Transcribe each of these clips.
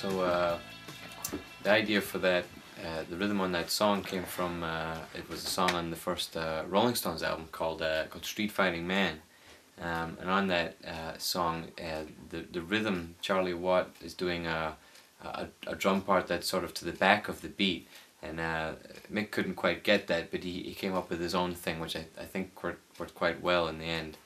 So the idea for that, the rhythm on that song came from, it was a song on the first Rolling Stones album called Street Fighting Man. And on that song, the rhythm, Charlie Watt is doing a drum part that's sort of to the back of the beat. And Mick couldn't quite get that, but he came up with his own thing, which I think worked quite well in the end.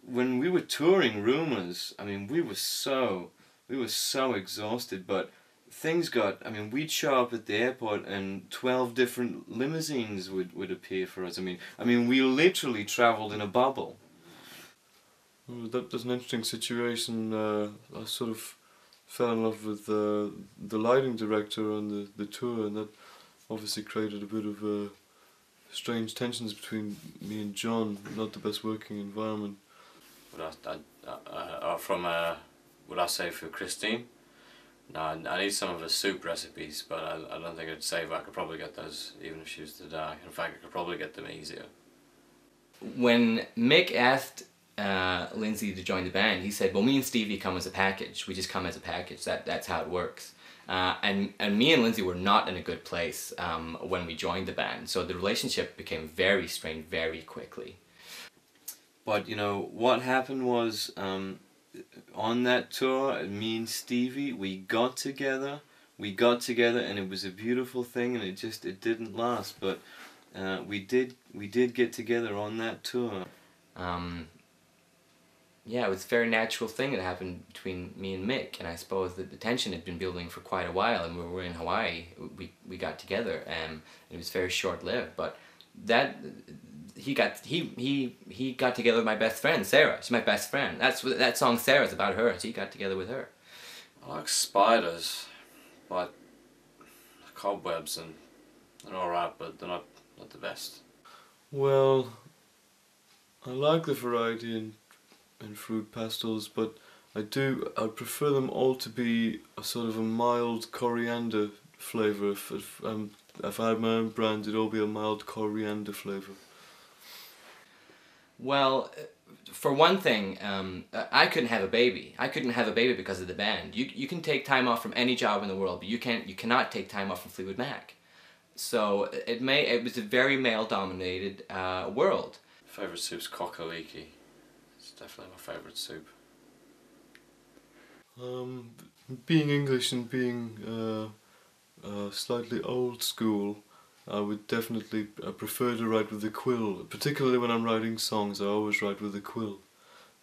When we were touring Rumours, I mean, we were so exhausted, but things got, I mean, we'd show up at the airport and 12 different limousines would appear for us. I mean, we literally travelled in a bubble. Well, that was an interesting situation. I sort of fell in love with the lighting director on the tour, and that obviously created a bit of strange tensions between me and John. Not the best working environment. Would I say for Christine? No, I need some of her soup recipes, but I don't think I'd save. I could probably get those even if she was to die. In fact, I could probably get them easier. When Mick asked Lindsey to join the band, he said, well, me and Stevie come as a package. We just come as a package. That's how it works. And me and Lindsey were not in a good place when we joined the band, so the relationship became very strained very quickly. But you know, what happened was, on that tour, me and Stevie, we got together and it was a beautiful thing, and it didn't last, but we did get together on that tour. Yeah, it was a very natural thing that happened between me and Mick, and I suppose that the tension had been building for quite a while, and we were in Hawaii, we got together, and it was very short-lived, but that he got together with my best friend, Sarah. She's my best friend. That song Sarah's about her, so he got together with her. I like spiders, but cobwebs, and they're alright, but they're not the best. Well, I like the variety in fruit pastels, but I'd prefer them all to be a sort of a mild coriander flavour. If I had my own brand, it'd all be a mild coriander flavour. Well, for one thing, I couldn't have a baby. I couldn't have a baby because of the band. You can take time off from any job in the world, but you cannot take time off from Fleetwood Mac. So it was a very male-dominated world. Favourite soup's cockaliki. It's definitely my favourite soup. Being English and being slightly old school, I would definitely prefer to write with a quill. Particularly when I'm writing songs, I always write with a quill.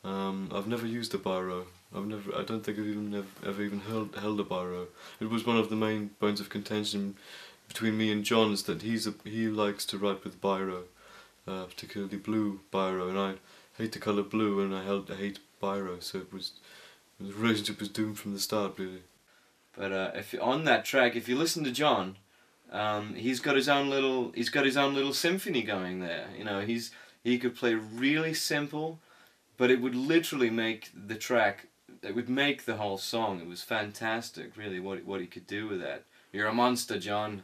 I've never used a biro. I don't think I've ever even held a biro. It was one of the main points of contention between me and John, is that he likes to write with biro, particularly blue biro, and I hate the colour blue, and I hate biro. So the relationship was doomed from the start, really. But on that track, if you listen to John, he's got his own little symphony going there. You know, he could play really simple, but it would literally make the track. It would make the whole song. It was fantastic, really, what he could do with that. You're a monster, John.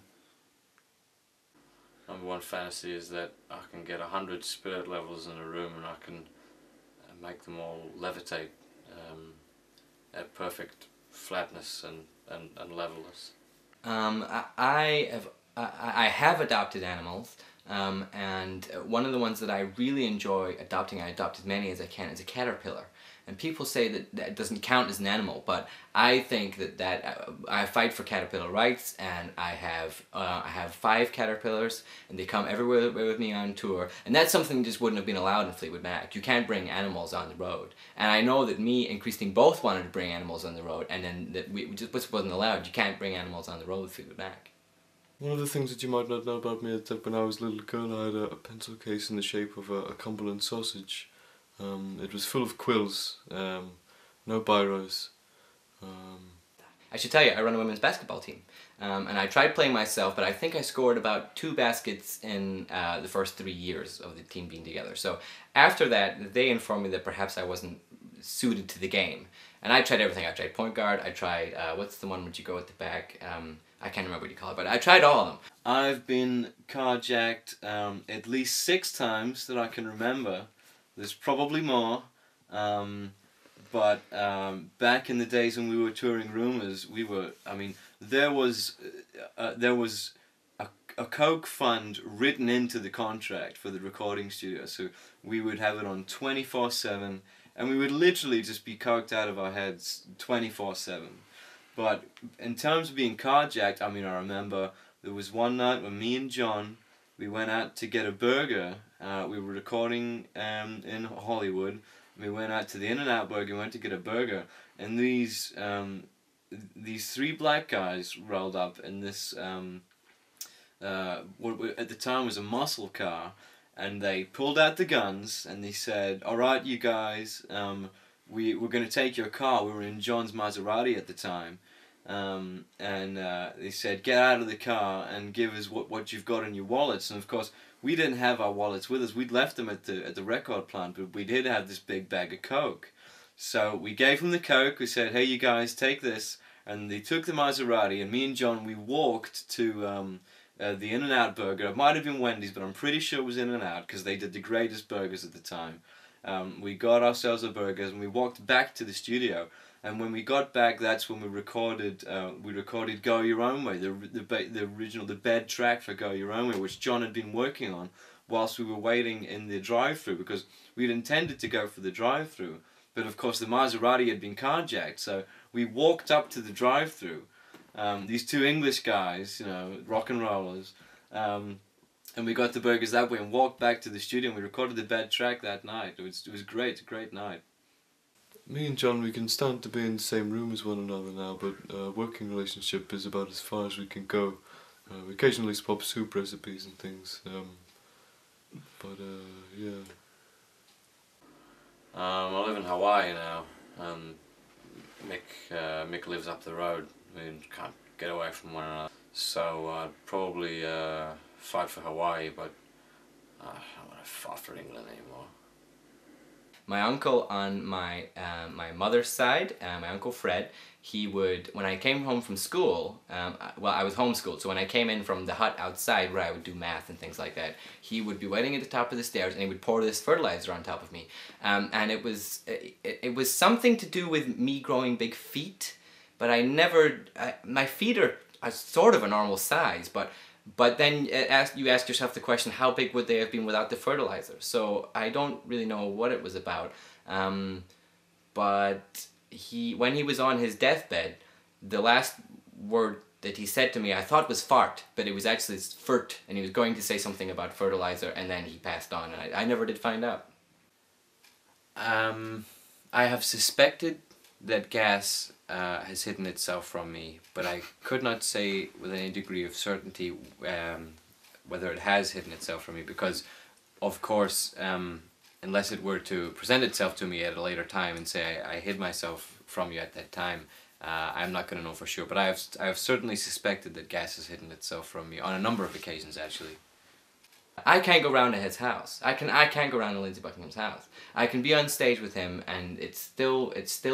Number one fantasy is that I can get 100 spirit levels in a room, and I can make them all levitate at perfect flatness and levelness. I have adopted animals, and one of the ones that I really enjoy adopting, I adopt as many as I can, is a caterpillar. And people say that that doesn't count as an animal, but I think that I fight for caterpillar rights, and I have 5 caterpillars, and they come everywhere with me on tour, and that's something that just wouldn't have been allowed in Fleetwood Mac. You can't bring animals on the road, and I know that me and Christine both wanted to bring animals on the road, and then that we just wasn't allowed. You can't bring animals on the road with Fleetwood Mac. One of the things that you might not know about me is that when I was a little girl, I had a pencil case in the shape of a Cumberland sausage. It was full of quills, no biros. I should tell you, I run a women's basketball team. And I tried playing myself, but I think I scored about 2 baskets in the first 3 years of the team being together. So after that, they informed me that perhaps I wasn't suited to the game. And I tried everything. I tried point guard, I tried, what's the one where you go at the back? I can't remember what you call it, but I tried all of them. I've been carjacked at least 6 times that I can remember. There's probably more. But back in the days when we were touring Rumours, there was a coke fund written into the contract for the recording studio, so we would have it on 24/7, and we would literally just be coked out of our heads 24/7. But in terms of being carjacked, I remember there was one night when me and John, we went out to get a burger. We were recording in Hollywood. We went out to the In-N-Out Burger, went to get a burger, and these 3 black guys rolled up in this, what at the time was a muscle car, and they pulled out the guns, and they said, "Alright, you guys, we're going to take your car." We were in John's Maserati at the time. They said, "Get out of the car and give us what you've got in your wallets." And of course, we didn't have our wallets with us. We'd left them at the record plant, but we did have this big bag of coke. So we gave them the coke. We said, "Hey, you guys, take this." And they took the Maserati, and me and John, we walked to the In-N-Out Burger. It might have been Wendy's, but I'm pretty sure it was In-N-Out because they did the greatest burgers at the time. We got ourselves a burger, and we walked back to the studio. And when we got back, that's when we recorded "Go Your Own Way," the bed track for "Go Your Own Way," which John had been working on whilst we were waiting in the drive-thru, because we'd intended to go for the drive-thru, but of course the Maserati had been carjacked. So we walked up to the drive-thru, these 2 English guys, rock and rollers, and we got the burgers that way and walked back to the studio, and we recorded the bed track that night. It was great, a great night. Me and John, we can stand to be in the same room as one another now, but working relationship is about as far as we can go. We occasionally swap soup recipes and things, yeah. I live in Hawaii now. Mick lives up the road. We can't get away from one another. So I'd probably fight for Hawaii, but I don't want to fight for England anymore. My uncle on my mother's side, my Uncle Fred, he would, when I came home from school, well, I was homeschooled, so when I came in from the hut outside where I would do math and things like that, he would be waiting at the top of the stairs and he would pour this fertilizer on top of me. And it was something to do with me growing big feet, but my feet are sort of a normal size, but then you ask yourself the question, how big would they have been without the fertilizer? So I don't really know what it was about. But when he was on his deathbed, the last word that he said to me I thought was fart, but it was actually fert, and he was going to say something about fertilizer, and then he passed on, and I never did find out. I have suspected that gas has hidden itself from me, but I could not say with any degree of certainty whether it has hidden itself from me, because of course unless it were to present itself to me at a later time and say I hid myself from you at that time, I'm not going to know for sure, but I have certainly suspected that gas has hidden itself from me on a number of occasions actually. I can't go round to his house. I can't go round to Lindsey Buckingham's house. I can be on stage with him, and it's still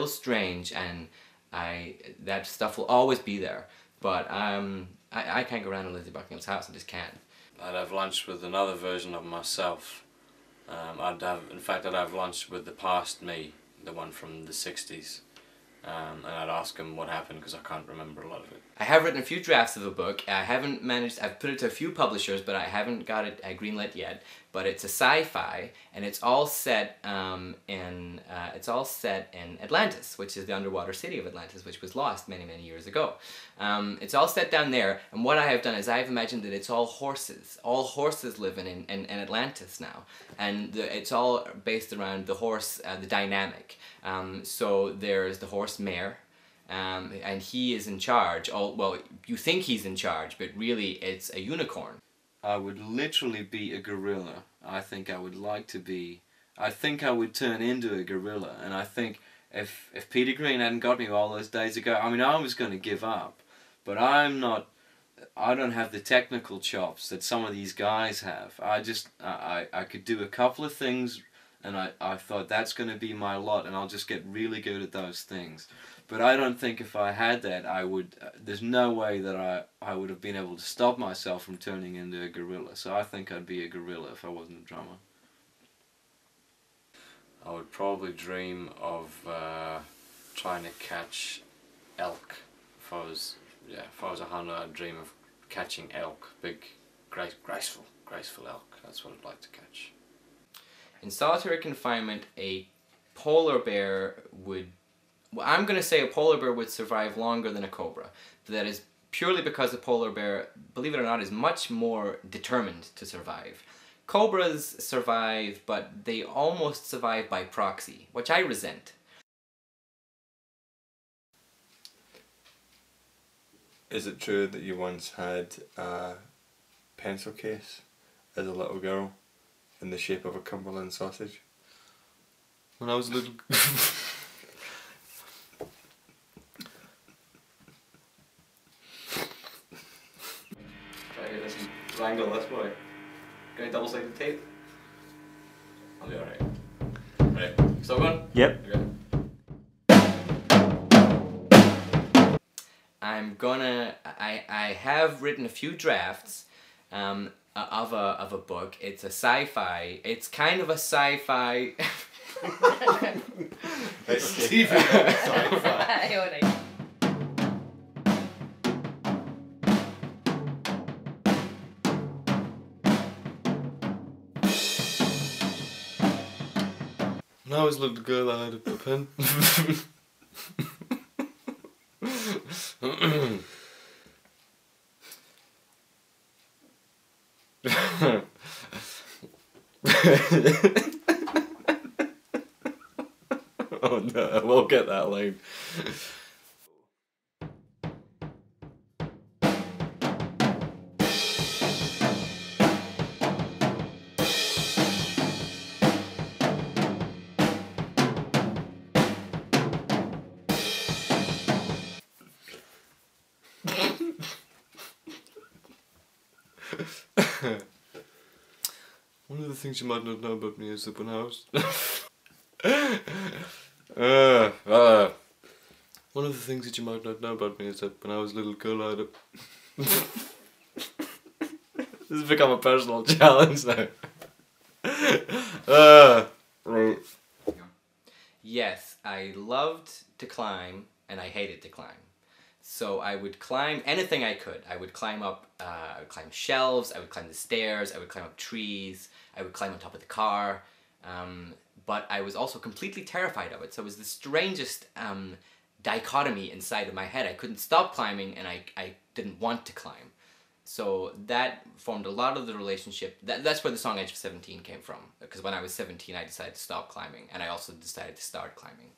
strange, and that stuff will always be there. But I can't go round to Lindsey Buckingham's house. I just can't. I'd have lunch with another version of myself. I'd have lunch with the past me, the one from the 60s. And I'd ask him what happened, because I can't remember a lot of it. I have written a few drafts of a book. I've put it to a few publishers, but I haven't got it greenlit yet. But it's a sci-fi, and it's all set in Atlantis, which is the underwater city of Atlantis, which was lost many, many years ago. It's all set down there, and what I have done is I've imagined that it's all horses. All horses live in Atlantis now, and it's all based around the horse, the dynamic. So there's the horse mare, and he is in charge. Well, you think he's in charge, but really it's a unicorn. I would literally be a gorilla. I think I would like to be. I think I would turn into a gorilla, and I think if Peter Green hadn't got me all those days ago, I mean, I was going to give up. But I don't have the technical chops that some of these guys have. I could do a couple of things, and I thought that's going to be my lot, and I'll just get really good at those things. But I don't think if I had that, I would. There's no way that I would have been able to stop myself from turning into a gorilla. So I think I'd be a gorilla if I wasn't a drummer. I would probably dream of trying to catch elk. If I was a hunter, I'd dream of catching elk, big, graceful elk. That's what I'd like to catch. In solitary confinement, a polar bear would... Well, I'm going to say a polar bear would survive longer than a cobra. That is purely because a polar bear, believe it or not, is much more determined to survive. Cobras survive, but they almost survive by proxy, which I resent. Is it true that you once had a pencil case as a little girl in the shape of a Cumberland sausage? When I was a little... This angle this way. Got any double-sided tape? I'll be alright. Right, still going? Yep. Okay. I have written a few drafts of a book. It's a sci-fi. It's kind of a sci-fi. Stevie Nicks sci-fi. When I was a little girl, I had a pen. Oh no, I won't get that line. One of the things you might not know about me is that when I was... One of the things that you might not know about me is that when I was a little girl I had a... This has become a personal challenge now. Right. Yes, I loved to climb and I hated to climb. So I would climb anything I could. I would climb up, I would climb shelves, I would climb the stairs, I would climb up trees, I would climb on top of the car. But I was also completely terrified of it. So it was the strangest dichotomy inside of my head. I couldn't stop climbing and I didn't want to climb. So that formed a lot of the relationship. That's where the song Edge of 17 came from. Because when I was 17 I decided to stop climbing and I also decided to start climbing.